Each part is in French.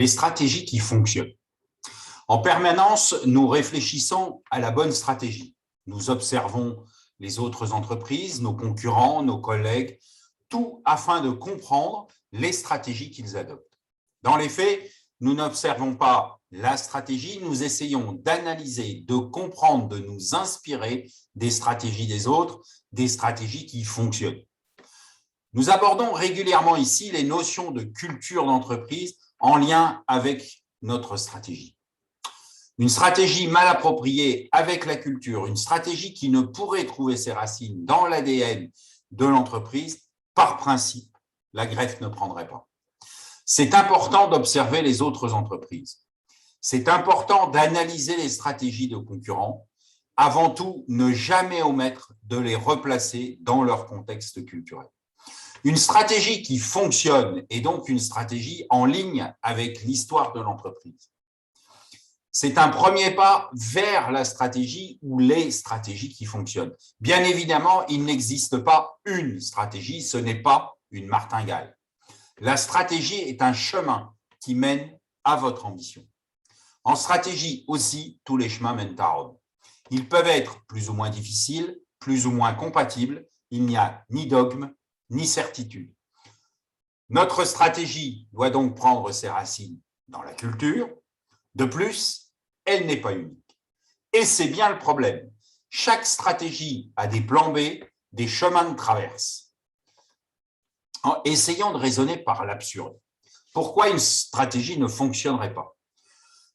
les stratégies qui fonctionnent. En permanence, nous réfléchissons à la bonne stratégie. Nous observons les autres entreprises, nos concurrents, nos collègues, tout afin de comprendre les stratégies qu'ils adoptent. Dans les faits, nous n'observons pas la stratégie, nous essayons d'analyser, de comprendre, de nous inspirer des stratégies des autres, des stratégies qui fonctionnent. Nous abordons régulièrement ici les notions de culture d'entreprise en lien avec notre stratégie. Une stratégie mal appropriée avec la culture, une stratégie qui ne pourrait trouver ses racines dans l'ADN de l'entreprise, par principe, la greffe ne prendrait pas. C'est important d'observer les autres entreprises. C'est important d'analyser les stratégies de concurrents. Avant tout, ne jamais omettre de les replacer dans leur contexte culturel. Une stratégie qui fonctionne est donc une stratégie en ligne avec l'histoire de l'entreprise. C'est un premier pas vers la stratégie ou les stratégies qui fonctionnent. Bien évidemment, il n'existe pas une stratégie, ce n'est pas une martingale. La stratégie est un chemin qui mène à votre ambition. En stratégie aussi, tous les chemins mènent à Rome. Ils peuvent être plus ou moins difficiles, plus ou moins compatibles. Il n'y a ni dogme, ni certitude. Notre stratégie doit donc prendre ses racines dans la culture. De plus, elle n'est pas unique. Et c'est bien le problème. Chaque stratégie a des plans B, des chemins de traverse. Essayons de raisonner par l'absurde. Pourquoi une stratégie ne fonctionnerait pas?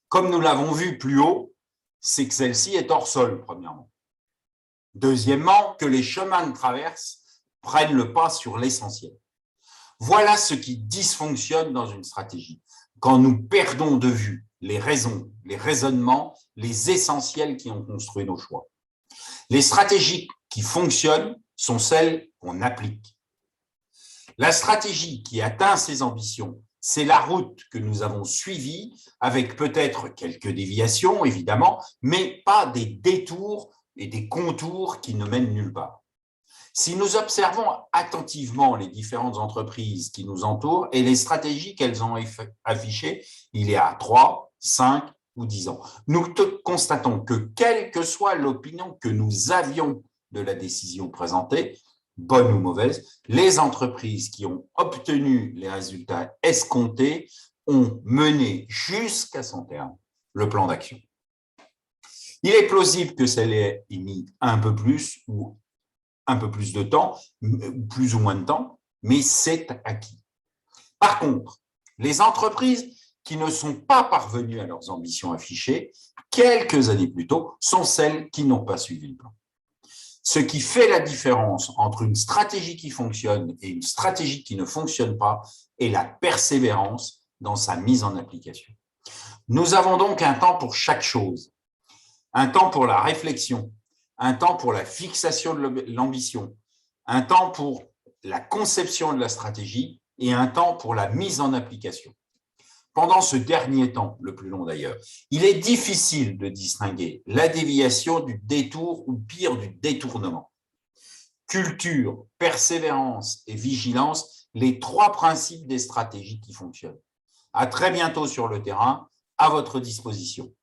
Comme nous l'avons vu plus haut, c'est que celle-ci est hors sol, premièrement. Deuxièmement, que les chemins de traverse prennent le pas sur l'essentiel. Voilà ce qui dysfonctionne dans une stratégie. Quand nous perdons de vue les raisons, les raisonnements, les essentiels qui ont construit nos choix. Les stratégies qui fonctionnent sont celles qu'on applique. La stratégie qui atteint ses ambitions, c'est la route que nous avons suivie, avec peut-être quelques déviations, évidemment, mais pas des détours et des contours qui ne mènent nulle part. Si nous observons attentivement les différentes entreprises qui nous entourent et les stratégies qu'elles ont affichées il y a 3, 5 ou 10 ans, nous constatons que quelle que soit l'opinion que nous avions de la décision présentée, bonne ou mauvaise, les entreprises qui ont obtenu les résultats escomptés ont mené jusqu'à son terme le plan d'action. Il est plausible que ça ait mis un peu plus ou un peu plus de temps, plus ou moins de temps, mais c'est acquis. Par contre, les entreprises qui ne sont pas parvenues à leurs ambitions affichées, quelques années plus tôt, sont celles qui n'ont pas suivi le plan. Ce qui fait la différence entre une stratégie qui fonctionne et une stratégie qui ne fonctionne pas est la persévérance dans sa mise en application. Nous avons donc un temps pour chaque chose, un temps pour la réflexion, un temps pour la fixation de l'ambition, un temps pour la conception de la stratégie et un temps pour la mise en application. Pendant ce dernier temps, le plus long d'ailleurs, il est difficile de distinguer la déviation du détour ou pire du détournement. Culture, persévérance et vigilance, les trois principes des stratégies qui fonctionnent. À très bientôt sur le terrain, à votre disposition.